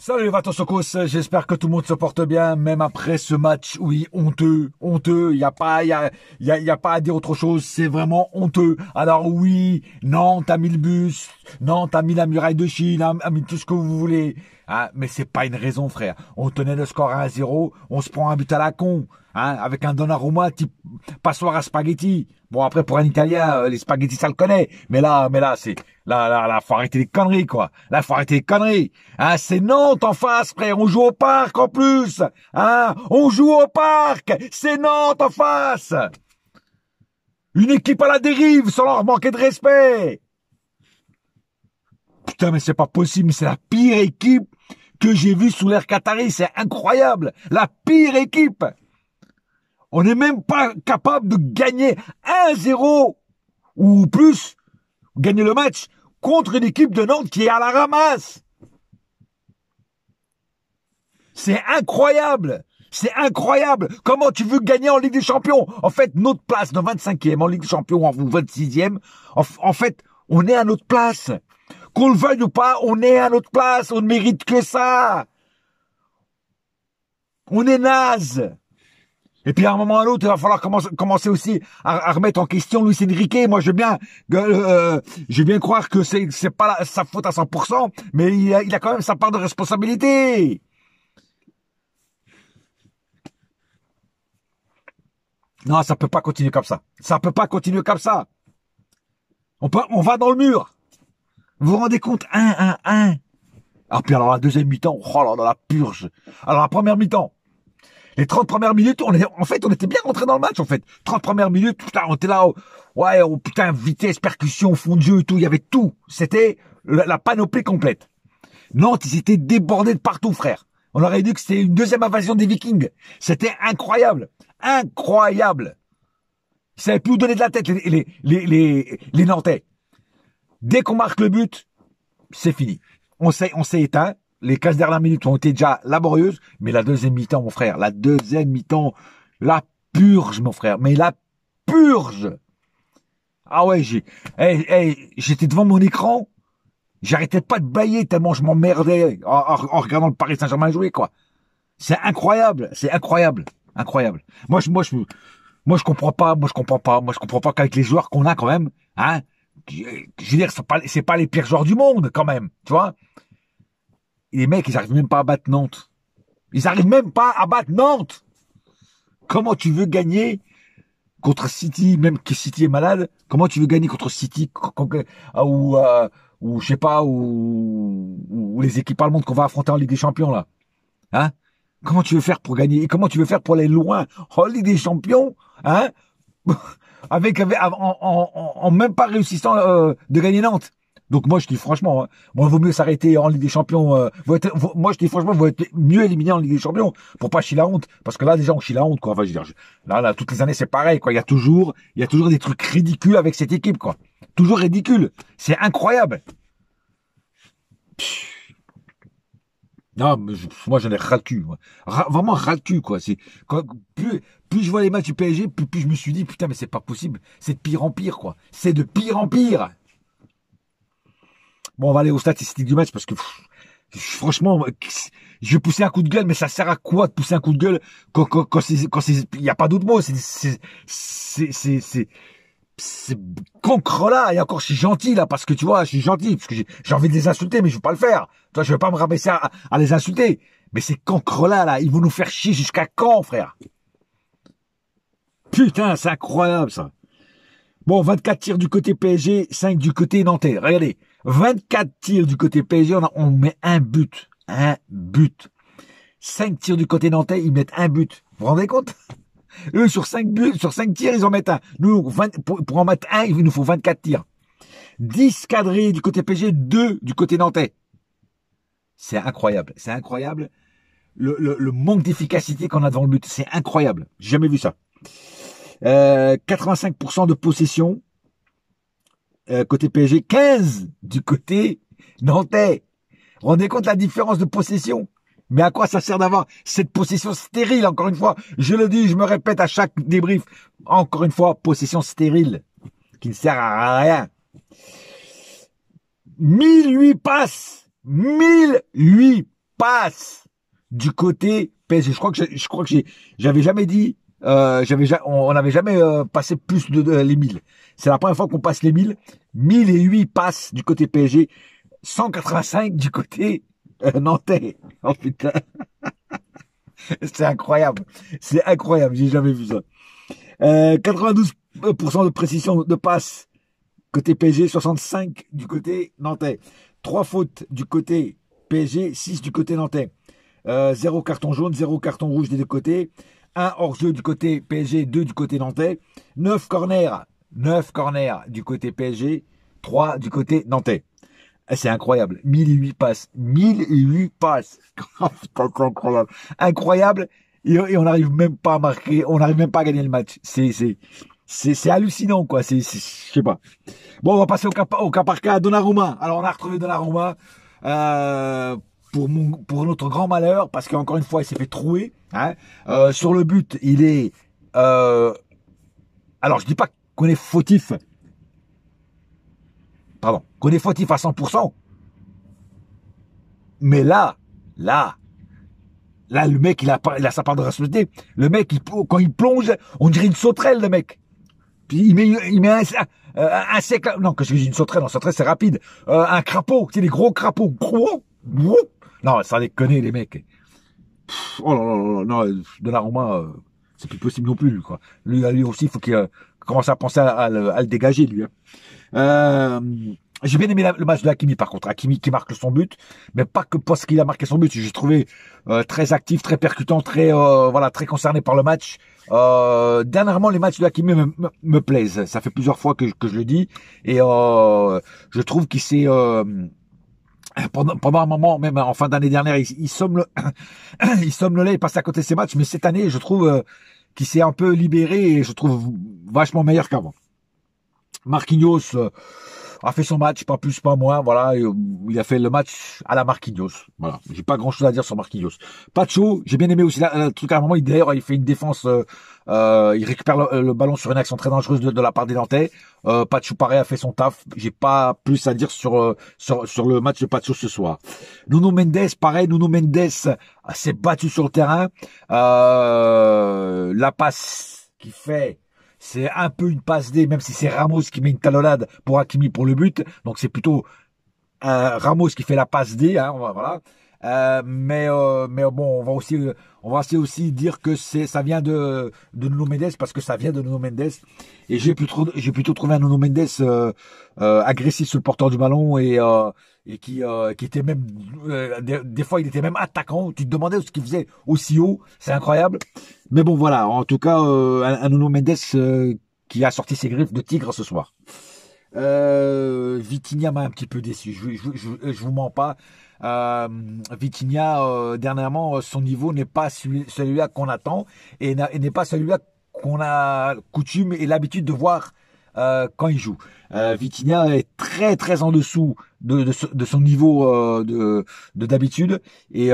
Salut les Vatosokos, j'espère que tout le monde se porte bien, même après ce match, oui, honteux, il y a pas, y a pas à dire autre chose, c'est vraiment honteux. Alors oui, Nantes a mis le bus, Nantes a mis la muraille de Chine, a mis tout ce que vous voulez, hein, mais c'est pas une raison, frère. On tenait le score à 1-0, on se prend un but à la con, hein, avec un Donnarumma type passoire à spaghetti. Bon, après, pour un Italien, les spaghettis, ça le connaît. Mais là, c'est, là, faut arrêter les conneries, quoi. Là, faut arrêter les conneries. Hein, c'est Nantes en face, frère. On joue au parc, en plus. Hein, on joue au parc. C'est Nantes en face. Une équipe à la dérive, sans leur manquer de respect. Putain, mais c'est pas possible. C'est la pire équipe que j'ai vue sous l'ère Qatari. C'est incroyable. La pire équipe. On n'est même pas capable de gagner 1-0 ou plus, gagner le match contre une équipe de Nantes qui est à la ramasse. C'est incroyable. C'est incroyable. Comment tu veux gagner en Ligue des Champions? En fait, notre place de 25e en Ligue des Champions ou 26e, en fait, on est à notre place. Qu'on le veuille ou pas, on est à notre place. On ne mérite que ça. On est naze. Et puis à un moment ou à l'autre, il va falloir commencer aussi à remettre en question Luis Enrique. Moi, je veux bien croire que c'est pas sa faute à 100%, mais il a quand même sa part de responsabilité. Non, ça peut pas continuer comme ça. Ça peut pas continuer comme ça. On va dans le mur. Vous vous rendez compte? 1-1-1. Ah, puis alors la deuxième mi-temps, oh là, dans la purge. Alors la première mi-temps. Les 30 premières minutes, on était bien rentré dans le match, en fait. 30 premières minutes, putain, on était là, putain, vitesse, percussion, fond de jeu et tout, il y avait tout. C'était la panoplie complète. Nantes, ils étaient débordés de partout, frère. On aurait dit que c'était une deuxième invasion des Vikings. C'était incroyable. Incroyable. Ils savaient plus où donner de la tête, les Nantais. Dès qu'on marque le but, c'est fini. On s'est éteint. Les 15 dernières minutes ont été déjà laborieuses, mais la deuxième mi-temps, mon frère, la purge, mon frère, mais la purge. Ah ouais, j'étais devant mon écran, j'arrêtais pas de bâiller tellement je m'emmerdais en regardant le Paris Saint-Germain jouer, quoi. C'est incroyable, incroyable. Moi, je comprends pas qu'avec les joueurs qu'on a quand même, hein, je veux dire, c'est pas les pires joueurs du monde, quand même, tu vois. Et les mecs, ils arrivent même pas à battre Nantes. Comment tu veux gagner contre City, même que City est malade? Comment tu veux gagner contre City ou je sais pas, ou les équipes allemandes qu'on va affronter en Ligue des Champions, là? Hein? Comment tu veux faire pour gagner? Et comment tu veux faire pour aller loin en Ligue des Champions? Hein? En même pas réussissant de gagner Nantes. Donc moi je dis franchement, moi vaut mieux s'arrêter en Ligue des Champions. Moi je dis franchement, vous êtes mieux éliminé en Ligue des Champions pour pas chier la honte, parce que là déjà on chie la honte, quoi. Enfin je veux dire, là toutes les années c'est pareil, quoi. Il y a toujours des trucs ridicules avec cette équipe, quoi. Toujours ridicule. C'est incroyable. Non, mais moi j'en ai ras le cul, moi. Vraiment ras le cul, quoi. Plus je vois les matchs du PSG, plus je me suis dit putain mais c'est pas possible. C'est de pire en pire, quoi. C'est de pire en pire. Bon, on va aller aux statistiques du match parce que franchement, je vais pousser un coup de gueule, mais ça sert à quoi de pousser un coup de gueule quand il y a pas d'autre mot. C'est concre là. Et encore, je suis gentil là parce que tu vois, je suis gentil parce que j'ai envie de les insulter, mais je veux pas le faire. Toi, je vais pas me rabaisser à les insulter. Mais ces cancres là, ils vont nous faire chier jusqu'à quand, frère? Putain, c'est incroyable ça. Bon, 24 tirs du côté PSG, 5 du côté nantais. Regardez, 24 tirs du côté PSG, on met un but. Un but. 5 tirs du côté nantais, ils mettent un but. Vous vous rendez compte? Eux, sur 5 tirs, ils en mettent un. Nous, pour en mettre un, il nous faut 24 tirs. 10 cadrés du côté PSG, 2 du côté nantais. C'est incroyable. C'est incroyable. Le manque d'efficacité qu'on a devant le but. C'est incroyable. J'ai jamais vu ça. 85% de possession côté PSG, 15 du côté nantais. Vous vous rendez compte la différence de possession? Mais à quoi ça sert d'avoir cette possession stérile? Encore une fois, je le dis, je me répète à chaque débrief. Encore une fois, possession stérile qui ne sert à rien. 1008 passes passes du côté PSG. Je crois que j'avais jamais dit, on n'avait jamais passé plus de les 1000. C'est la première fois qu'on passe les 1000. 1008 passes du côté PSG, 185 du côté nantais. Oh putain, c'est incroyable. C'est incroyable, j'ai jamais vu ça. 92% de précision de passe côté PSG, 65 du côté nantais. 3 fautes du côté PSG, 6 du côté nantais. 0 carton jaune, 0 carton rouge des deux côtés. 1 hors-jeu du côté PSG, 2 du côté nantais. 9 corners du côté PSG, 3 du côté nantais. C'est incroyable. 1008 passes. 1008 passes. C'est incroyable. Incroyable. Et on n'arrive même pas à marquer. On n'arrive même pas à gagner le match. C'est hallucinant, quoi. Je sais pas. Bon, on va passer au cas par cas. Donnarumma. Alors, on a retrouvé Donnarumma, pour notre grand malheur, parce qu'encore une fois, il s'est fait trouer, hein. Sur le but, il est, alors, je dis pas qu'on est fautif. Pardon. Qu'on est fautif à 100%. Mais là, le mec, il a sa part de responsabilité. Le mec, quand il plonge, on dirait une sauterelle, le mec. Puis il met un sec, non, que je dis une sauterelle, c'est rapide. Un crapaud, tu sais, les gros crapauds. Non, ça déconne, les mecs. Oh là là, non, Donnarumma, c'est plus possible non plus, lui, quoi. Lui aussi, il faut qu'il commence à penser à le dégager, lui. J'ai bien aimé le match de Hakimi, par contre. Hakimi qui marque son but, mais pas que parce qu'il a marqué son but. J'ai trouvé très actif, très percutant, très très concerné par le match. Dernièrement, les matchs de Hakimi me plaisent. Ça fait plusieurs fois que je le dis, et je trouve qu'il s'est pendant un moment, même en fin d'année dernière, il somnolait, il passait à côté de ses matchs, mais cette année, je trouve qu'il s'est un peu libéré et je trouve vachement meilleur qu'avant. Marquinhos a fait son match, pas plus, pas moins, voilà, il a fait le match à la Marquinhos. Voilà, j'ai pas grand chose à dire sur Marquinhos. Pacho, j'ai bien aimé aussi le truc à un moment, d'ailleurs, il fait une défense, il récupère le ballon sur une action très dangereuse de la part des Nantais. Pacho, pareil, a fait son taf. J'ai pas plus à dire sur le match de Pacho ce soir. Nuno Mendes, pareil, Nuno Mendes s'est battu sur le terrain. La passe qu'il fait, c'est un peu une passe D, même si c'est Ramos qui met une talonnade pour Hakimi pour le but. Donc c'est plutôt Ramos qui fait la passe D, hein, voilà. Mais bon, on va aussi dire que ça vient de Nuno Mendes, parce que ça vient de Nuno Mendes. Et j'ai plutôt trouvé un Nuno Mendes agressif sur le porteur du ballon et qui était même des fois il était même attaquant. Tu te demandais ce qu'il faisait aussi haut, c'est incroyable. Mais bon, voilà, en tout cas un Nuno Mendes qui a sorti ses griffes de tigre ce soir. Vitinha m'a un petit peu déçu, je vous mens pas. Vitinha, dernièrement, son niveau n'est pas celui-là qu'on attend et n'est pas celui-là qu'on a coutume et l'habitude de voir quand il joue. Vitinha est très très en dessous de son niveau d'habitude, et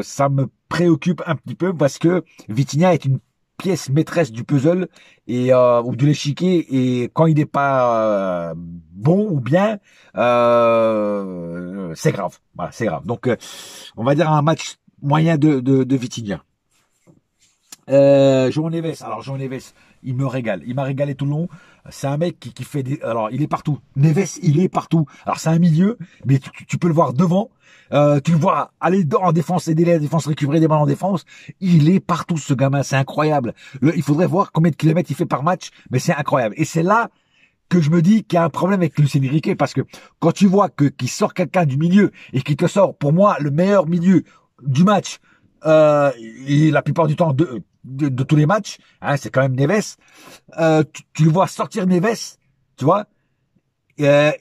ça me préoccupe un petit peu parce que Vitinha est une pièce maîtresse du puzzle et ou de l'échiquier, et quand il n'est pas bon ou bien, c'est grave. Voilà, c'est grave. Donc on va dire un match moyen de Vitinha. João Neves. Alors João Neves, il me régale. Il m'a régalé tout le long. C'est un mec qui fait des... Alors, il est partout. Neves, il est partout. Alors, c'est un milieu, mais tu peux le voir devant. Tu le vois aller en défense, aider la défense, récupérer des balles en défense. Il est partout, ce gamin. C'est incroyable. Il faudrait voir combien de kilomètres il fait par match, mais c'est incroyable. Et c'est là que je me dis qu'il y a un problème avec Luis Enrique, parce que quand tu vois qu'il sort quelqu'un du milieu et qu'il te sort, pour moi, le meilleur milieu du match, et la plupart du temps de tous les matchs, hein, c'est quand même Neves. Tu le vois sortir Neves, tu vois, et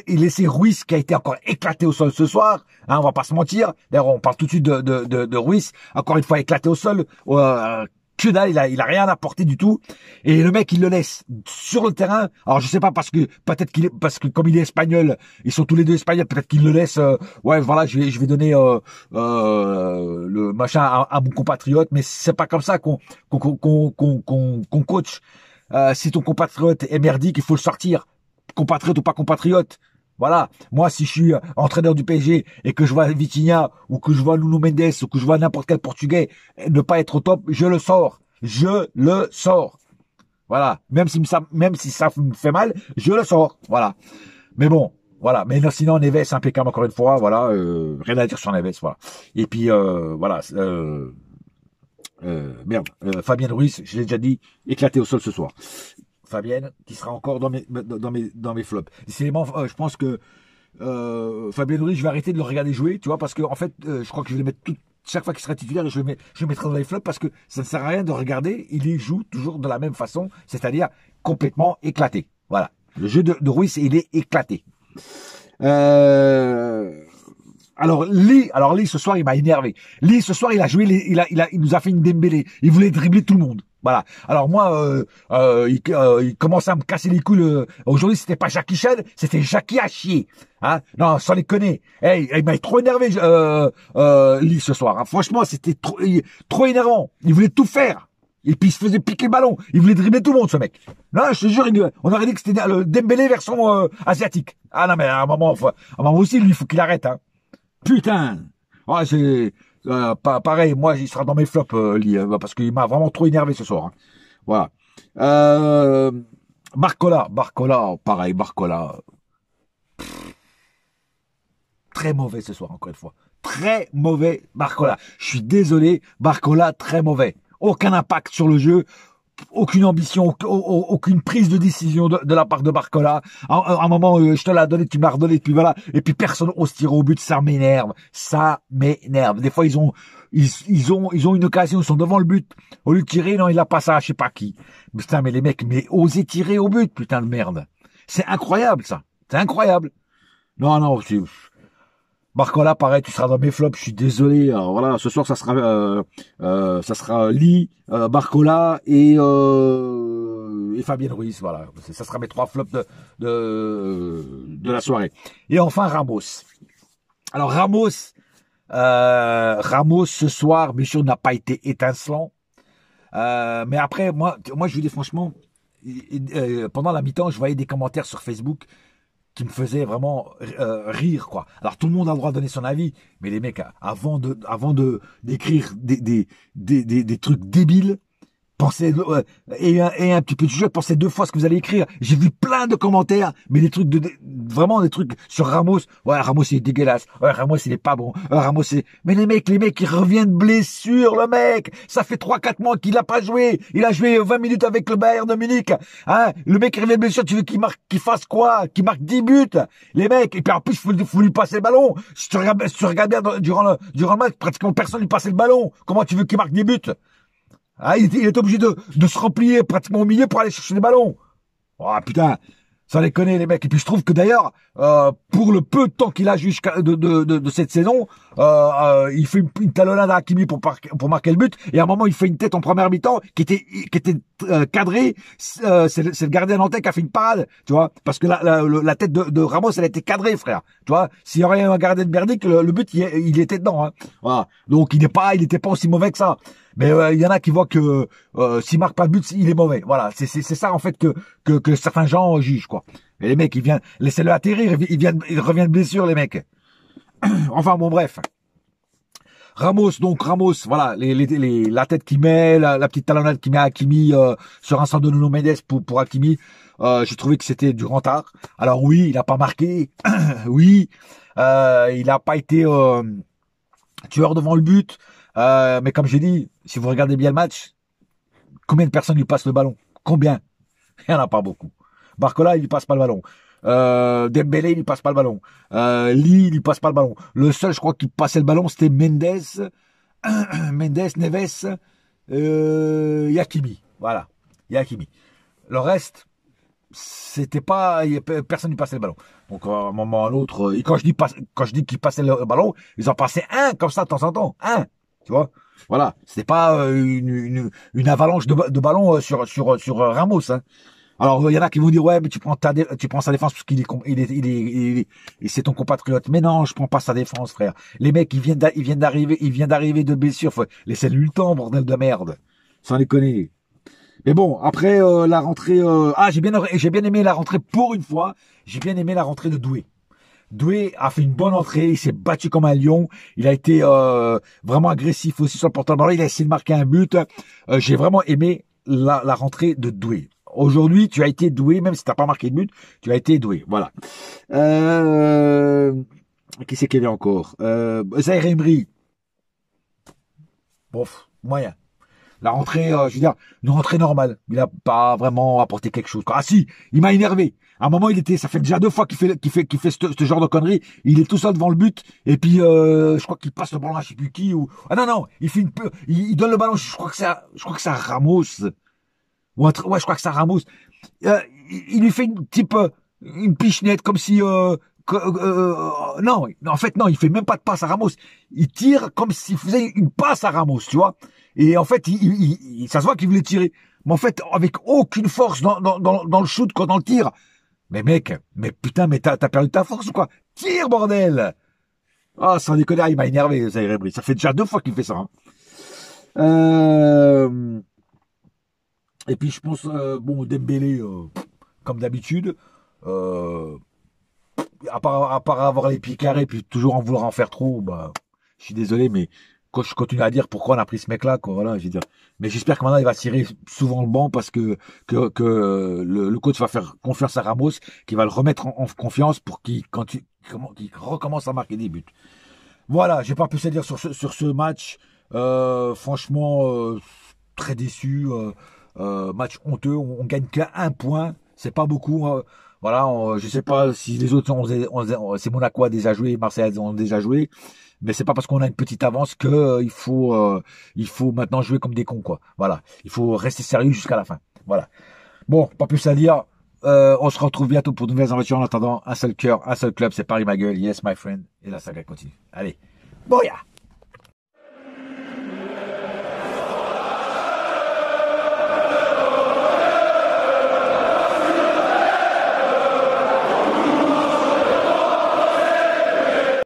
laisser Ruiz, qui a été encore éclaté au sol ce soir, hein, on va pas se mentir. D'ailleurs, on parle tout de suite de Ruiz, encore une fois éclaté au sol. Que dalle, il a rien apporté du tout, et le mec il le laisse sur le terrain. Alors je sais pas, parce que comme il est espagnol, ils sont tous les deux espagnols, peut-être qu'il le laisse. Ouais, voilà, je vais donner le machin à mon compatriote, mais c'est pas comme ça qu'on coach. Si ton compatriote est merdique, il faut le sortir, compatriote ou pas compatriote. Voilà. Moi, si je suis entraîneur du PSG et que je vois Vitinha ou que je vois Nuno Mendes ou que je vois n'importe quel Portugais ne pas être au top, je le sors. Je le sors. Voilà. Même si ça me fait mal, je le sors. Voilà. Mais bon. Voilà. Mais non, sinon, Neves, impeccable encore une fois. Voilà. Rien à dire sur Neves. Voilà. Et puis, voilà. Merde. Fabien Ruiz, je l'ai déjà dit, éclaté au sol ce soir. Fabienne, qui sera encore dans mes flops. Décidément, je pense que Fabien Ruiz, je vais arrêter de le regarder jouer, tu vois, parce que en fait, je crois que je vais le mettre chaque fois qu'il sera titulaire, je le mettrai dans les flops parce que ça ne sert à rien de regarder. Il y joue toujours de la même façon, c'est-à-dire complètement éclaté. Voilà. Le jeu de Ruiz, il est éclaté. Alors Lee, ce soir, il m'a énervé. Lee, ce soir, il a joué, il nous a fait une Dembélé. Il voulait dribbler tout le monde. Voilà. Alors moi, il commençait à me casser les couilles. Aujourd'hui, c'était pas Jackie Chan, c'était Jackie à chier. Hein, non, sans les connaître. Hey, il m'a trop énervé, Lee, ce soir. Hein. Franchement, c'était trop énervant. Il voulait tout faire. Et puis il se faisait piquer le ballon. Il voulait dribbler tout le monde, ce mec. Non, je te jure, on aurait dit que c'était le Dembélé version asiatique. Ah non, mais à un moment aussi, lui, il faut qu'il arrête. Hein. Putain. Ouais, c'est pareil. Moi, il sera dans mes flops, Lee, parce qu'il m'a vraiment trop énervé ce soir. Hein. Voilà. Barcola, pareil, Barcola. Très mauvais ce soir, encore une fois. Très mauvais, Barcola. Je suis désolé, Barcola, très mauvais. Aucun impact sur le jeu, aucune ambition, aucune prise de décision de la part de Barcola. À un moment, je te l'ai donné, tu me l'as redonné, puis voilà. Et puis personne ose tirer au but, ça m'énerve. Ça m'énerve. Des fois, ils ont une occasion, ils sont devant le but. Au lieu de tirer, non, il a pas ça, je sais pas qui. Putain, mais les mecs, mais osez tirer au but, putain de merde. C'est incroyable, ça. C'est incroyable. Non, c'est... Barcola, pareil, tu seras dans mes flops. Je suis désolé. Alors, voilà, ce soir, ça sera Lee, Barcola et Fabien Ruiz. Voilà, ça sera mes 3 flops de la soirée. Et enfin Ramos. Alors Ramos ce soir, bien sûr, n'a pas été étincelant. Mais après, moi, je vous dis franchement, pendant la mi-temps, je voyais des commentaires sur Facebook qui me faisait vraiment rire, quoi. Alors tout le monde a le droit de donner son avis, mais les mecs, avant d'écrire des trucs débiles, pensez et un petit peu de jeu, pensez 2 fois ce que vous allez écrire. J'ai vu plein de commentaires, mais vraiment des trucs sur Ramos. Ouais, Ramos il est dégueulasse. Ouais, Ramos il est pas bon. Ramos c'est... Mais les mecs ils reviennent de blessure, le mec. Ça fait 3-4 mois qu'il a pas joué. Il a joué 20 minutes avec le Bayern de Munich. Hein, le mec il revient de blessure, tu veux qu'il fasse quoi? Qu'il marque 10 buts. Les mecs, et puis en plus faut lui passer le ballon. Si tu regardes bien durant le match, pratiquement personne lui passait le ballon. Comment tu veux qu'il marque des buts? Ah, il est obligé de se replier pratiquement au milieu pour aller chercher des ballons. Oh putain, ça les connaît les mecs. Et puis je trouve que d'ailleurs, pour le peu de temps qu'il a jusqu'à de cette saison, il fait une talonnade à Hakimi pour marquer le but. Et à un moment, il fait une tête en première mi-temps qui était cadrée. C'est le gardien nantais qui a fait une parade, tu vois, parce que la tête de Ramos, elle a été cadrée, frère. Tu vois, s'il y aurait un gardien de Berdic, le but il était dedans. Hein. Voilà. Donc il était pas aussi mauvais que ça. Mais il y en a qui voient que s'il marque pas de but, il est mauvais. Voilà, c'est ça en fait que certains gens jugent, quoi. Et les mecs, laissez-le atterrir, il revient de blessure, les mecs. Enfin bon, bref. Ramos, voilà, la tête qu'il met, la petite talonnade qu'il met à Hakimi sur un centre de Nuno Mendes pour Hakimi, j'ai trouvé que c'était du rentard. Alors oui, il a pas marqué, oui, il a pas été tueur devant le but. Mais comme j'ai dit, si vous regardez bien le match, combien de personnes lui passent le ballon? Combien? Il n'y en a pas beaucoup. Barcola, il lui passe pas le ballon. Dembélé, il lui passe pas le ballon. Lee, il lui passe pas le ballon. Le seul, je crois, qui passait le ballon, c'était Mendes, Neves, Hakimi. Voilà. Hakimi. Le reste, c'était pas, personne lui passait le ballon. Donc, à un moment ou à l'autre, quand je dis qu'il passait le ballon, ils en passaient un, comme ça, de temps en temps. Un. Tu vois, voilà, c'était pas une avalanche de ballons sur Ramos. Hein. Alors il y en a qui vont dire ouais, mais tu prends sa défense parce qu'il est c'est ton compatriote. Mais non, je prends pas sa défense, frère. Les mecs ils viennent d'arriver de blessure. Laissez-lui le temps, bordel de merde. Sans déconner. Mais bon, après la rentrée, j'ai bien aimé la rentrée pour une fois. J'ai bien aimé la rentrée de Doué. Doué a fait une bonne entrée, il s'est battu comme un lion, il a été vraiment agressif aussi sur le porteur de ballon, il a essayé de marquer un but. J'ai vraiment aimé la rentrée de Doué. Aujourd'hui, tu as été doué, même si t'as pas marqué de but, tu as été doué. Voilà. Qui c'est qu'il y avait encore Zaïre Emery. Bof, moyen. La rentrée, je veux dire, une rentrée normale. Il a pas vraiment apporté quelque chose. Ah si, il m'a énervé. À un moment, ça fait déjà 2 fois qu'il fait ce genre de conneries. Il est tout seul devant le but, et puis, je crois qu'il passe le ballon à je sais plus qui, ou, ah non, il fait il donne le ballon, je crois que c'est à Ramos. Ouais, je crois que c'est à Ramos. Il lui fait une pichenette comme si, non, en fait, non, il fait même pas de passe à Ramos. Il tire comme s'il faisait une passe à Ramos, tu vois. Et en fait, ça se voit qu'il voulait tirer. Mais en fait, avec aucune force dans le shoot, dans le tir. Mais mec, mais putain, mais t'as perdu ta force ou quoi? Tire, bordel! Ah, sans déconner, il m'a énervé, Zaïre Emery. Ça fait déjà 2 fois qu'il fait ça, hein. Et puis, je pense, bon, Dembélé, comme d'habitude, euh, à part avoir les pieds carrés, puis toujours en vouloir en faire trop, bah, je suis désolé, mais quand je continue à dire pourquoi on a pris ce mec-là, quoi, voilà, je veux dire. Mais j'espère que maintenant il va tirer souvent le banc parce que le coach va faire confiance à Ramos, qui va le remettre en confiance pour qu'il recommence à marquer des buts. Voilà, j'ai pas plus à dire sur ce match. Franchement, très déçu. Match honteux. On gagne qu'un point. C'est pas beaucoup. Voilà, je sais pas si les autres c'est Monaco a déjà joué, Marseille ont déjà joué, mais c'est pas parce qu'on a une petite avance que il faut maintenant jouer comme des cons, quoi. Voilà, il faut rester sérieux jusqu'à la fin. Voilà. Bon, pas plus à dire. On se retrouve bientôt pour de nouvelles aventures. En attendant, un seul cœur, un seul club, c'est Paris ma gueule. Yes, my friend. Et la saga continue. Allez, boya.